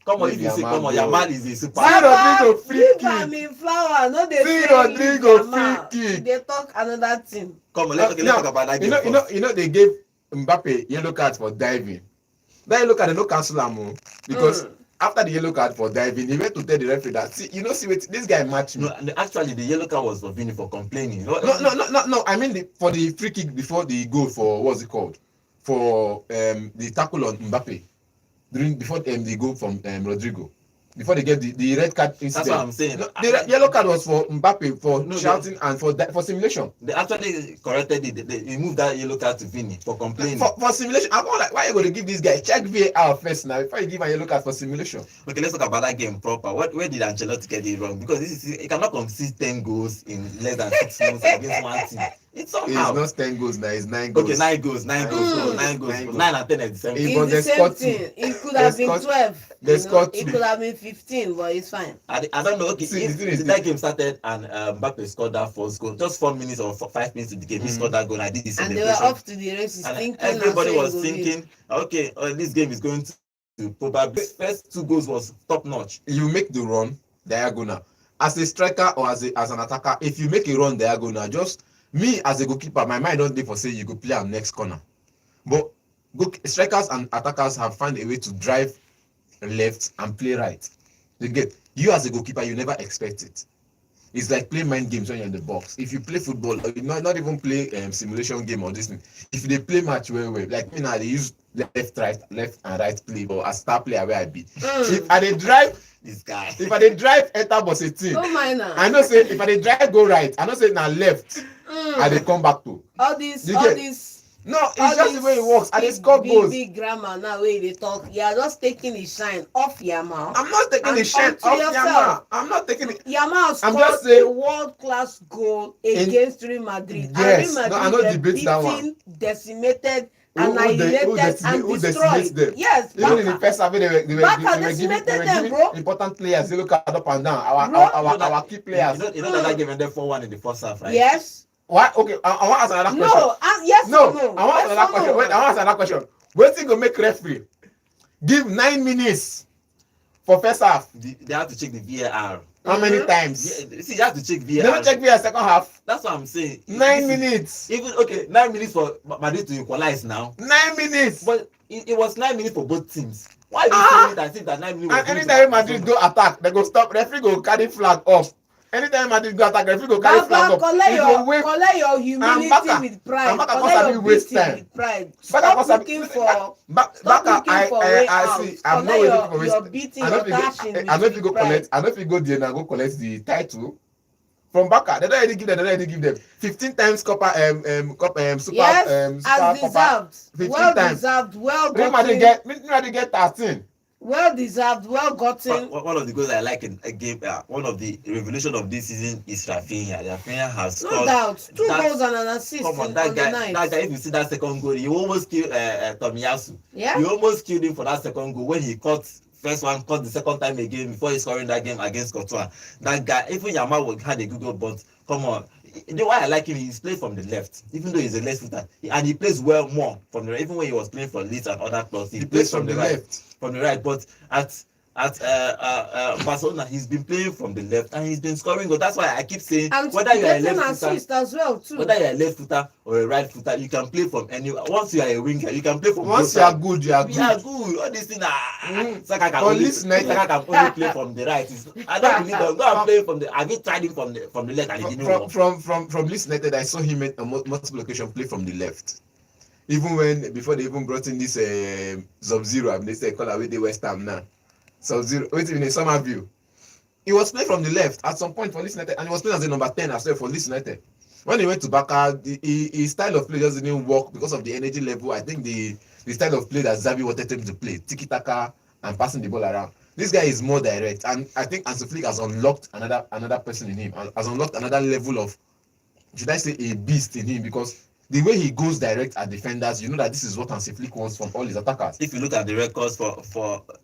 Come on, if you say, come on, Yamal is a super. See Rodrigo free kick. Flower, no dey see Rodrigo free kick. They talk another thing. Come on, let's talk about that game. They gave Mbappe yellow card for diving. That yellow card, they no cancel am because after the yellow card for diving, he went to tell the referee that see, wait, this guy match me. No, actually, the yellow card was for Vini for complaining. No. I mean for the free kick before the goal for what's it called? For the tackle on Mbappe before the goal from Rodrigo. Before they get the red card incident. That's what I'm saying. No, the yellow card was for Mbappe for shouting and for simulation. They actually corrected it. They removed that yellow card to Vini for complaining. For simulation. I'm like, why are you going to give this guy? Check VAR first now before you give a yellow card for simulation. Okay, let's talk about that game proper. Where did Ancelotti get it wrong? Because he cannot concede 10 goals in less than 6 months against one team. It's somehow. It's not 10 goals now, it's 9 goals. Okay, 9 goals. 9 and 10 at the same time. It's the same thing. It could have been 12. It could have been 15, but it's fine. I don't know. Okay, if that game started and Mbappe scored that first goal, just 4 minutes or 5 minutes to the game, he scored that goal. I did this. And they were off to the races, thinking. Everybody was thinking, okay, this game is going to probably first 2 goals was top notch. You make the run diagonal as a striker or as an attacker. If you make a run diagonal, just me as a goalkeeper, my mind don't dey for say you go play am next corner. But strikers and attackers have found a way to drive left and play right. You get, you as a goalkeeper, you never expect it. It's like playing mind games when you're in the box. If you play football, or you not even play simulation game or this thing. If they play match well, like me now, they use left and right play, or a star player where I be. If I dey drive this guy, if I dey drive enter bus 18, I know say if I dey drive go right, I know say na left. I dey come back to all this. No, it's just the way it works. I dey score goals. Big grammar now where they talk. You are just taking the shine off Yamal. I'm not taking the shine off Yamal. I'm not taking it. Yamal scored a world-class goal against Real Madrid. Yes, and Real I Madrid know debate that one. Decimated, annihilated, and destroyed. Them? Yes, even in the first half, they were giving important players. They look up and down. Our key players. You know that game ended 4-1 in the first half, right? Yes. Why? Okay, I want to ask another question. No, yes no. Or no. I want another question. Wait, I want to ask another question. Waiting to make referee give 9 minutes for first half. They have to check the VAR. How many times? Yeah, see, you have to check VAR. They don't check VAR second half. That's what I'm saying. 9 minutes. Even 9 minutes for Madrid to equalize now. 9 minutes. But it was 9 minutes for both teams. Why do you say that? I think that 9 minutes. And anytime Madrid go attack, they go stop. Referee go carry flag off. Anytime Madrid go attack, referee go carry flag up. Collect your humility with pride. Collect your beating with pride. Stop looking for way out. I'm not looking for your beating, your dashing with pride. I know if you go there and go collect the title from Baka. They don't already give them 15 times Copa Super yes, as deserved. 15 well times. Deserved, well gotten. Real Madrid get 13. Well deserved, well gotten. One of the goals I like in a game, one of the revelation of this season is Rafinha. Rafinha has scored. No doubt. 2 goals and an assist. Come on, that guy, if you see that second goal, you almost killed Tomiyasu. Yeah. You almost killed him for that second goal when he caught first one, caught the second time again before he scoring that game against Courtois. That guy, even Yamal had a good goal, but come on. You know why I like him? He's playing from the left, even though he's a left footer, and he plays well more from the right. Even when he was playing for Leeds and other clubs, he plays from the right. From the right, but at Barcelona, he's been playing from the left and he's been scoring goals. That's why I keep saying and whether you're a left footer as well too. Whether you're a left footer or a right footer, you can play from anywhere. Once you are a winger, you can play from. Once you are good, you are good. All these things are. Saka can only play from the right. I don't believe that. Go and play from the. Have you tried him from the left and it didn't work? From Leeds United, I saw him at multiple occasions play from the left. Even before they even brought in this Sub-Zero, they say call away the West Ham now. Sub-Zero, wait in a summer view. He was playing from the left at some point for Leeds United, and he was playing as a number 10 as well for Leeds United. When he went to Barca, his style of play just didn't work because of the energy level. I think the style of play that Xavi wanted him to play, tiki-taka and passing the ball around. This guy is more direct, and I think Hansi Flick has unlocked another person in him, has unlocked another level of, should I say, a beast in him, because the way he goes direct at defenders, you know that this is what Hansi Flick wants from all his attackers. If you look at the records for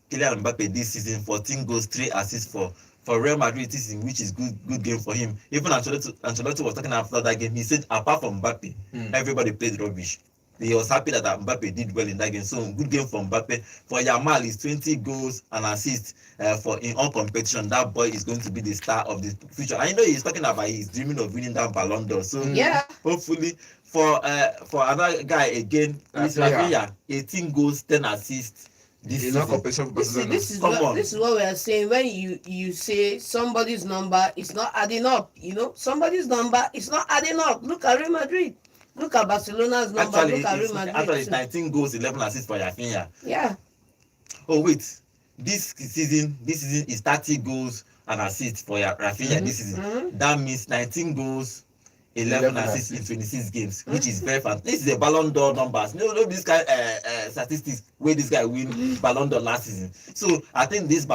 Kylian Mbappe this season, 14 goals, 3 assists for Real Madrid this season, which is good game for him. Even Ancelotti was talking after that game. He said apart from Mbappe, everybody played rubbish. He was happy that Mbappe did well in that game. So good game for Mbappe. For Yamal, is 20 goals and assists in all competition. That boy is going to be the star of the future. I know he's talking about he's dreaming of winning that Ballon d'Or. So yeah, hopefully For another guy again, Luis Rafinha. Rafinha, 18 goals, 10 assists this He's not season. competition for This is Barcelona. this is Come what on. this is what we are saying when you say somebody's number is not adding up. Somebody's number is not adding up. Look at Real Madrid. Look at Barcelona's number. Actually, Look at Real Madrid. it's 19 goals, 11 assists for Rafinha. Yeah. Oh wait, this season is 30 goals and assists for Rafinha this season. That means 19 goals, 11 assists in 26 games, which is very fast. This is a Ballon d'Or numbers. No, this guy statistics where this guy win Ballon d'Or last season. So I think this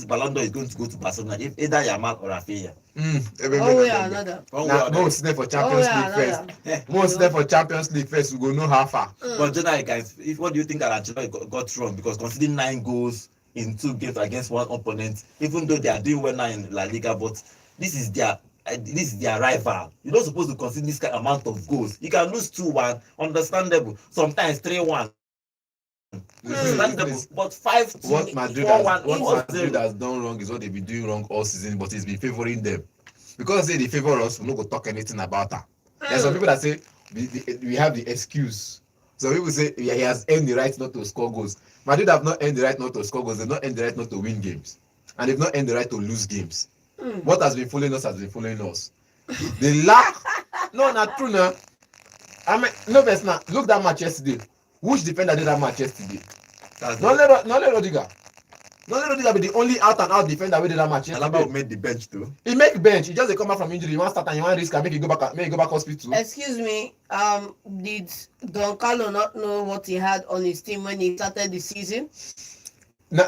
Ballon d'Or is going to go to Barcelona, if either Yamal or Rafinha. One way or another. Now, most there for Champions League first. Most there for Champions League first. We go know how far. But generally, guys, what do you think that Ancelotti got wrong? Because considering 9 goals in 2 games against one opponent, even though they are doing well now in La Liga, but this is their rival. You're not supposed to concede this kind of amount of goals. You can lose 2-1, understandable. Sometimes 3-1. Understandable. But 5-2, What Madrid 4-1, has done wrong is what they've been doing wrong all season, but it's been favoring them. Because they favor us, we not go talk anything about her. There's some people that say we have the excuse. Some people say he has earned the right not to score goals. Madrid have not earned the right not to score goals. They've not earned the right not to win games, and they've not earned the right to lose games. What has been following us has been following us. They lack. No, not true now. I mean, no, best now. Look that match yesterday. Which defender did that match yesterday? Not Rodrigo. Not Rodrigo be the only out and out defender who did that match yesterday. Alaba made the bench too. He make bench. He just come back from injury. He want start and he want risk and make he go back hospital. Excuse me. Did Don Carlo not know what he had on his team when he started the season? No,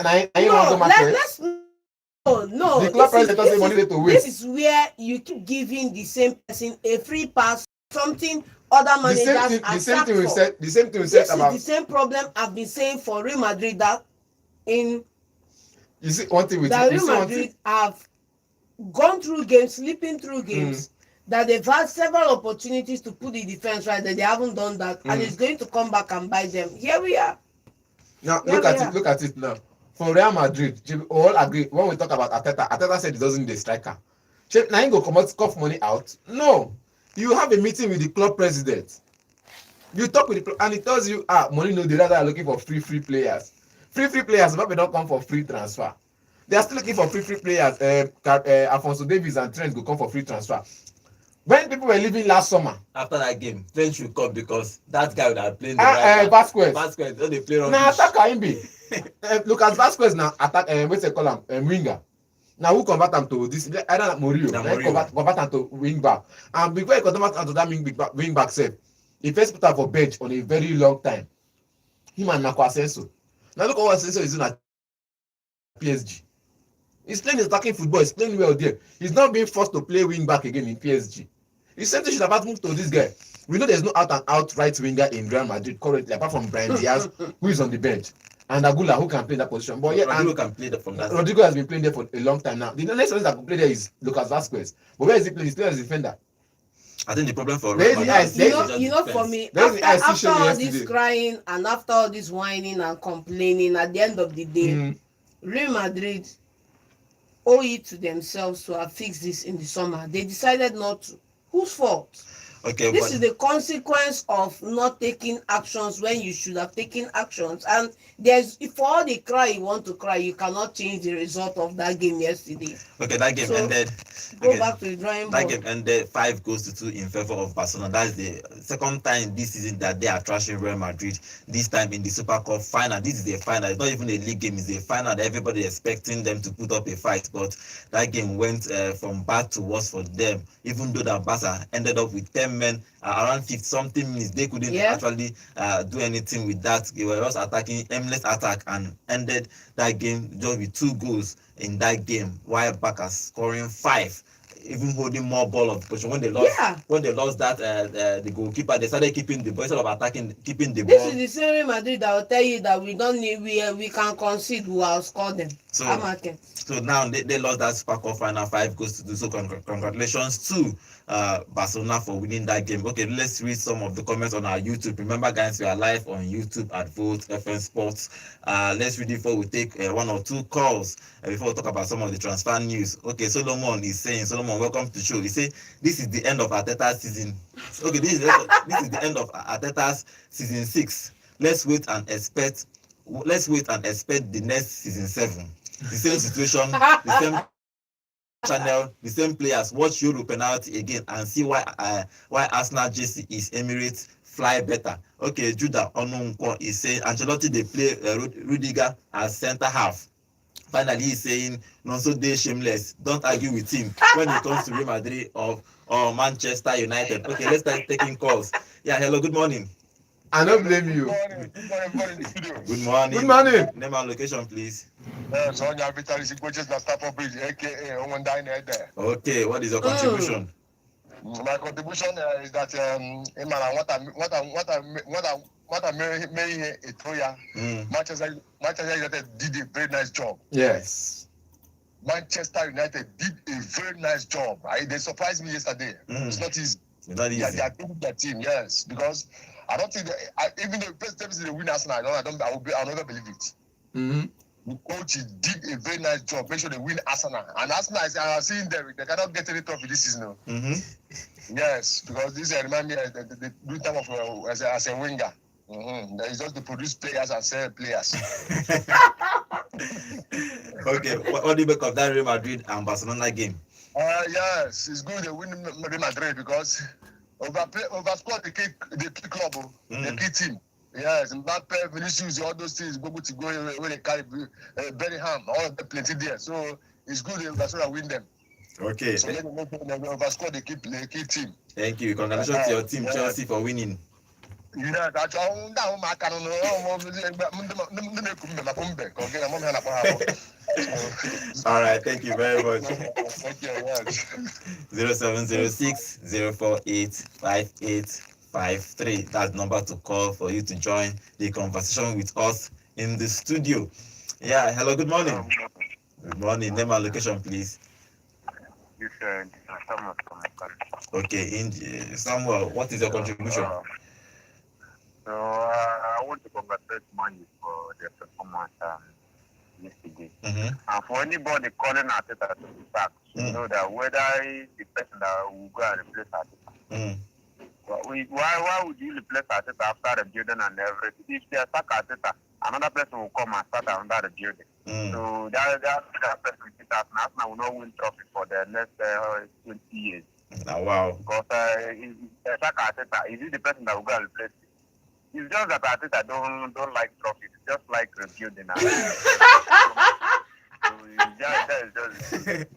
No. The club president doesn't want to win. This is where you keep giving the same person a free pass. Something other managers the same thing we said. The same thing we this said about. This is the same problem I've been saying for Real Madrid that in. You see one thing with that Real Madrid have gone through games, sleeping through games. That they've had several opportunities to put the defense right, that they haven't done that, and it's going to come back and bite them. Here we are. Now look at it now. For Real Madrid, we all agree when we talk about Arteta said he doesn't need a striker. Now he go cough money out. No, you have a meeting with the club president. You talk with the club and he tells you, money no, they rather are looking for free players. Free players, but they don't come for free transfer. They are still looking for free players. Alphonso Davies and Trent go come for free transfer. When people were leaving last summer, after that game, Trent should come because that guy would have played the right Vasquez, don't they play wrong? Now attacker him be. Lucas Vasquez now attack. What's they call him? Winger. Now who convert him to this? Either Murillo. Convert him to wing back. And before he convert him to that wing back set, he first put him for bench on a very long time. Him and Marco Asensio. Now look at what Asensio is doing at PSG. He's playing attacking football. He's playing well there. He's not being forced to play wing back again in PSG. The same thing should have moved to this guy. We know there's no out and out right winger in Real Madrid currently, apart from Brahim Diaz, who is on the bench, and Agula, who can play that position. But yeah, Rodrigo can play from that. Rodrigo has been playing there for a long time now. The next one that can play there is Lucas Vasquez. But where is he playing? He's playing as a defender. I think the problem for for me, after all this crying and after all this whining and complaining, at the end of the day, Real Madrid owe it to themselves to have fixed this in the summer. They decided not to. Whose fault? Okay, this is the consequence of not taking actions when you should have taken actions. And there's, for all the cry you want to cry, you cannot change the result of that game yesterday. Okay, that game ended. Go back to the drawing board. That game ended 5-2 in favor of Barcelona. That's the second time this season that they are trashing Real Madrid. This time in the Super Cup final. This is the final. It's not even a league game. It's a final. Everybody expecting them to put up a fight, but that game went from bad to worse for them. Even though that Barca ended up with 10 men around 50-something minutes, they couldn't actually do anything with that. They were just attacking, aimless attack, and ended that game just with 2 goals in that game, while Barca scoring 5, even holding more ball of possession. When they lost that the goalkeeper, they started keeping the ball instead of attacking, keeping the ball. This is the same Real Madrid that will tell you that we don't need, we can concede, we will score them. So now they lost that Super Cup final 5-2. So congratulations to Barcelona for winning that game. Okay, let's read some of the comments on our YouTube. Remember, guys, we are live on YouTube at Vote FM Sports. Let's read it before we take one or two calls before we talk about some of the transfer news. Okay, Solomon is saying, Solomon, welcome to the show. He say this is the end of Arteta's season. Okay, this is the end of Arteta's season 6. Let's wait and expect the next season 7. The same situation, the same channel, the same players. Watch Euro penalty again and see why Arsenal jersey is Emirates fly better. Okay, Judah Onunko is saying Ancelotti they play Rudiger as center half. Finally, he's saying Nonso dey shameless. Don't argue with him when it comes to Real Madrid or Manchester United. Okay, let's start taking calls. Yeah, hello, good morning. I don't blame you. Good morning. Good morning. Name and location, please. So on your vitals, coaches na Stafford Bridge, aka Owendine there. Okay, what is your contribution? My contribution is that what I made a Troya. Manchester United did a very nice job. Yes. Manchester United did a very nice job. They surprised me yesterday. It's not easy. It's not easy. They are building their team, yes, because I don't think even though they win Arsenal, I'll never believe it. Mm-hmm. The coach did a very nice job. Make sure they win Arsenal. And Arsenal, I'm seeing them. They cannot get any trophy this season. Yes, because this remind me of the good time of as a winger. It's just to produce players and sell players. Okay, what do you make of that Real Madrid and Barcelona game? Yes, it's good they win Real Madrid because overscored the key club, the key team. Yes, Mbappe, Vinicius, all those things go to go where they carry Bellingham, all of them plenty there. So it's good they Barcelona win them. Okay. So they overscored the key team. Thank you. Congratulations to your team, Chelsea, for winning. Yeah, that's all. All right, thank you very much. Thank you. 0706 048 5853. That's the number to call for you to join the conversation with us in the studio. Yeah, hello, good morning. Good morning. Name and location, please. Okay, Samuel, what is your contribution? So I want to congratulate Manu for their performance yesterday. And for anybody calling Arteta to be back, you know that whether the person that will go and replace Arteta. Why would you replace Arteta after the building and everything? If they attack Arteta, another person will come and start under the building. So that person Arsenal will not win trophy for the next 20 years. Oh, wow. Because if they attack Arteta, is it the person that will go and replace him? It's just that Arteta don't like trophies. It's just like rebuilding.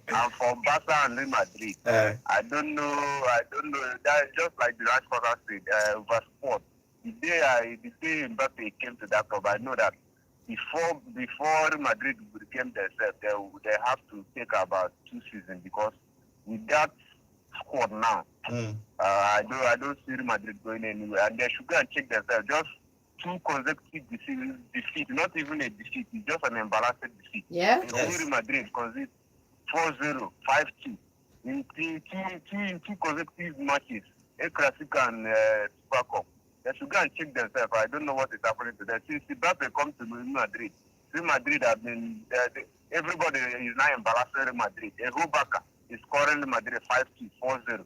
And for Barca and Real Madrid, I don't know. That's just like the last quarter said. Over sport. The day Mbappe came to that club, I know that before Real Madrid became themselves, they have to take about 2 seasons because with that squad now, I don't see Real Madrid going anywhere, and they should go and check themselves. Just 2 consecutive defeat, not even a defeat, it's just an embarrassing defeat. Yeah. Real Madrid conceded 4-0, 5-2 in two consecutive matches, El Clasico and Super Cup. They should go and check themselves. I don't know what is happening to them. Since Mbappe comes to Real Madrid have been everybody is now embarrassing Real Madrid. Barca is scoring Madrid 5-2, 4-0.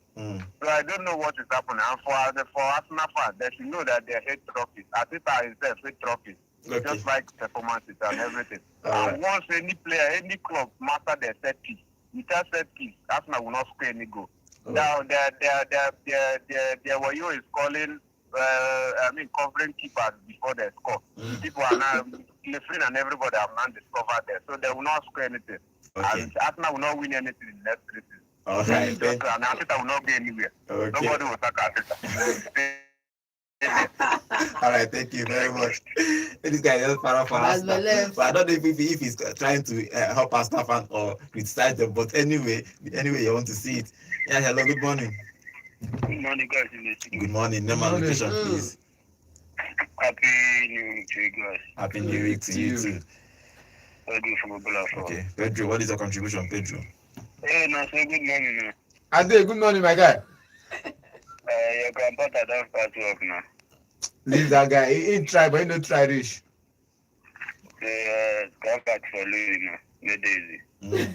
So I don't know what is happening. And for Arsenal fans, they should know that they hate trophies. Arteta himself hate trophies. Just like performances and everything. And once any player, any club master their set piece, without set piece, Arsenal will not score any goal. Now their Wayo is calling covering keepers before they score. People are now Lefrin and everybody have now discovered that. So they will not score anything. Okay. And Arsenal will not win anything in the next 3 seasons. All right. And Arteta will not go anywhere. Okay. Nobody will attack Arteta. All right, thank you very much. This guy is just para for Arsenal. But I don't know if he's trying to help Arsenal fan or criticize them. But anyway, you want to see it. Yeah, hello, good morning. Good morning, guys. Good morning. Name and location, please. Happy New Week to you guys. Happy New Week to you too. Pedro from Obula. Okay, Pedro, what is your contribution, Pedro? Hey, no, say good morning. Ade, good morning, my guy. Your grandfather don't start work now. Leave that guy. He try, but he no try reach. Come back for Louis now. No daisy. Mm.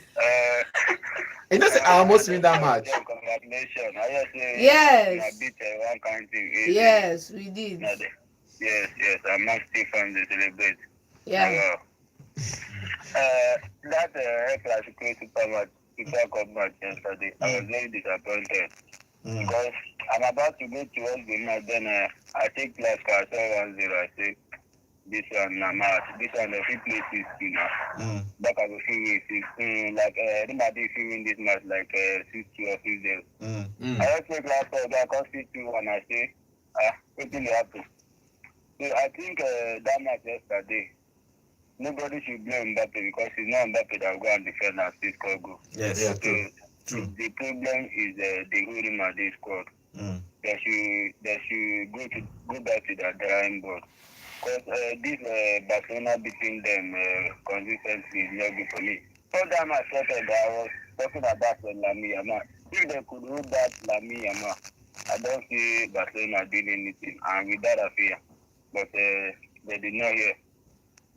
You know, say I almost win that match. Congratulations. I just say, Yes. I beat one country. Yes, we did. Yes. I'm not still fans to celebrate. Yeah. That classical Super Cup match yesterday, I was very disappointed because I'm about to go towards the match. Then I take class car, I saw 1-0. I say, this one, match. This one, the free play 60 now. Back at the free win, like, everybody win this match like 60 or 60. I just take class car, I come 2-1. I say, what will happen? So I think that match yesterday, nobody should blame Mbappe because it's not Mbappe that will go and defend and still score goal. Yes, Yeah, true. The problem is the whole Madrid squad. They should go back to the drawing board. Because this Barcelona beating them consistently is not good for me. So that match started, I was talking about Lamine Yamal. If they could hold that Lamine Yamal, I don't see Barcelona doing anything. And with that affair, but they did not hear.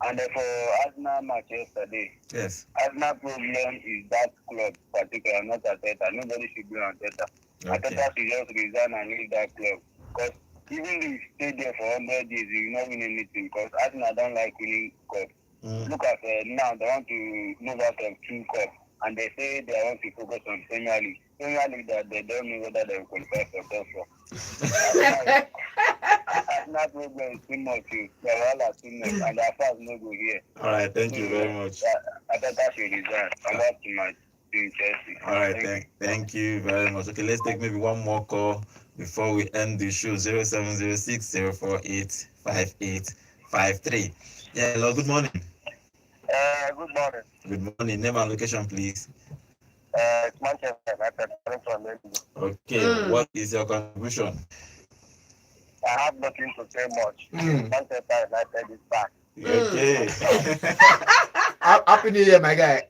And for Arsenal match yesterday, Yes. Arsenal problem is that club particular, not Arteta. Nobody should blame Arteta. Arteta should just resign and leave that club. Because even if you stay there for 100 years, you will not win anything. Because Arsenal don't like winning cups. Look at now, they want to move out of 2 cups. And they say they want to focus on Premier League. Premier League that they don't know whether they will qualify for top 4. Arsenal problem is too much. They are all too much. And their fans no go here. All right, thank you very much. Arteta should resign. I'm back to my team, Chelsea. All right, thank you very much. Okay, let's take maybe one more call before we end the show. 0706 048 5853. Yeah, hello, good morning. Good morning. Good morning. Name and location, please. It's Manchester United from Lagos. Okay, what is your contribution? I have nothing to say much. Manchester United is back. Okay. Happy New Year, my guy.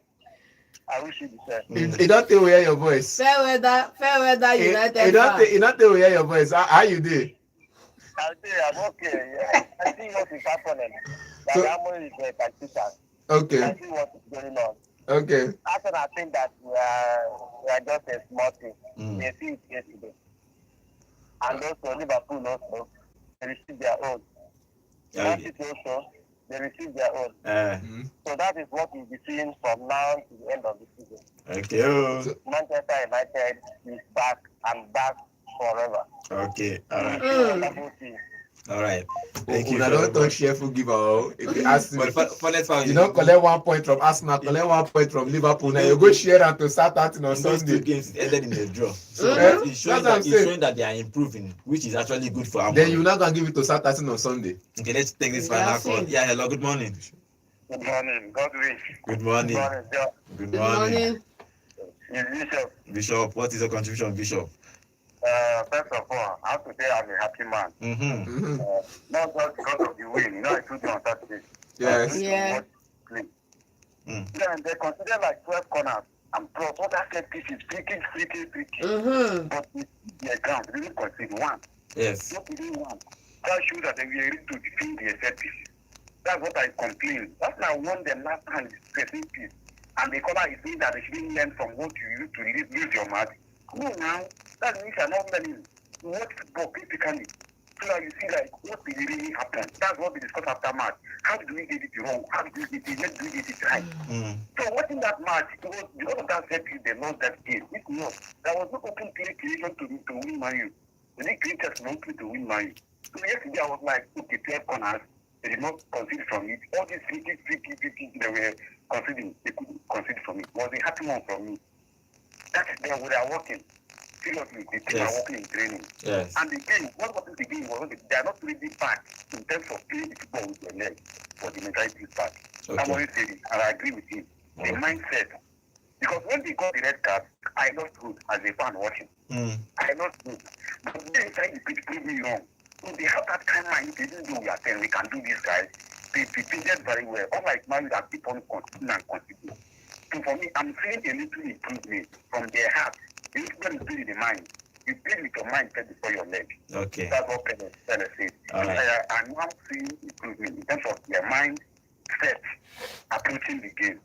I wish you the same. You don't tell we hear your voice. Fair weather, United. You don't tell we hear your voice. How you do? I'm okay. Yeah. I see what is happening. So- Dynamo is a tactician. Okay. I see what is going on. Okay. After I think that we are just a small team. They see it yesterday. And also Liverpool also, they received their own. Man City also, they received their own. So that is what we'll be seeing from now to the end of the season. Okay. Manchester United is back and back forever. Okay. All right. Wonderful team. All right. Thank you. I don't touch cheerful giver. If you ask me, you don't collect 1 point from Arsenal, collect 1 point from Liverpool. Now you go share and to start out on Sunday. 2 games ended in a draw. So it's showing that they are improving, which is actually good for our Then you're not gonna give it to start out on Sunday. Okay, let's take this final call. Yeah, hello, good morning. Good morning. God willing. Good morning. Good morning, John. Good Good morning. morning. Bishop. Bishop, what is your contribution, Bishop? First of all, I have to say I'm a happy man. Not just because of the win. You know, I told you on Saturday. Yes. Yeah. Then they consider like 12 corners and plus other set pieces, freaking. But with the ground, they didn't concede one. Yes. Not even one. That shows that they were able to defend their set pieces. That's what I complain. That's why I won them last time with pressing piece. And the corner is saying that they shouldn't learn from what you used to lose your match. No, now, that means you're not learning what football critically. So that you see like what really happened. That's what we discussed after match. How do we get it wrong? How do we get it? Let's do it right. So watching that match, it was because of that set piece they lost that game. If not, there was no open play creation to win Man U. They didn't create just no play to win Man U. So yesterday I was like, okay, 12 corners, they did not concede from it. All these freaky they were conceding, they couldn't concede from it. It was a happy one from me. That is there where they are working. Seriously, the team are working in training. Yes. And the game, what was the game was they are not really back in terms of playing the football with their legs, but the mentality is back. Somebody said it, and I agree with him. The mindset. Because when they got the red card, I lost good as a fan watching. I lost good. But they inside the pitch prove me wrong. So they have that kind of mind. They didn't know we are 10, we can do this, guys. they did very well. Unlike Man U that keep on continuing and continuing. So for me, I'm seeing a little improvement from their heart. It's going to be the mind. You play with your mind first before your leg. Okay. That's what Pele said. All right. I'm now seeing improvement in terms of their mind set approaching the game.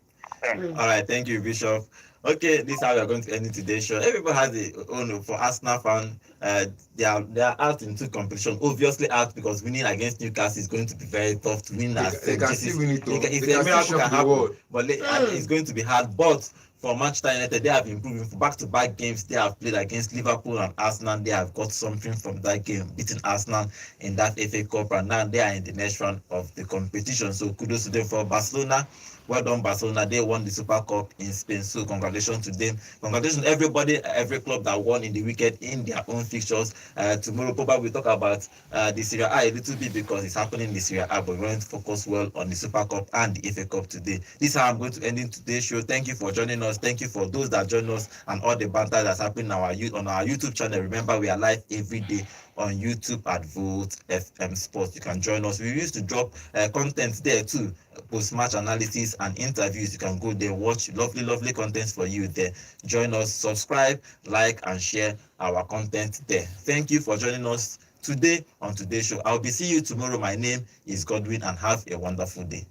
All right, thank you, Bishop. Okay, this is how we are going to end today's show. Everybody has the own for Arsenal fan. They are out in two competition. Obviously out because winning against Newcastle is going to be very tough to win. They can still win it though. It's They a can still miracle shock can the happen, world. but it's going to be hard. But for Manchester United, they have improved for back-to-back games. They have played against Liverpool and Arsenal. They have got something from that game, beating Arsenal in that FA Cup, and now they are in the next round of the competition. So kudos to them. For Barcelona. Well done, Barcelona. They won the Super Cup in Spain. So congratulations to them. Congratulations to everybody, every club that won in the weekend in their own fixtures. Tomorrow, probably we'll talk about the Serie A a little bit because it's happening in the Serie A, but we're going to focus well on the Super Cup and the FA Cup today. This is how I'm going to end in today's show. Thank you for joining us. Thank you for those that join us and all the banter that's happening on our YouTube channel. Remember, we are live every day on YouTube at Volt FM Sports. You can join us. We used to drop content there too, post-match analysis and interviews. You can go there, watch lovely contents for you there. Join us, subscribe, like, and share our content there. Thank you for joining us today on today's show. I'll be seeing you tomorrow. My name is Godwin, and have a wonderful day.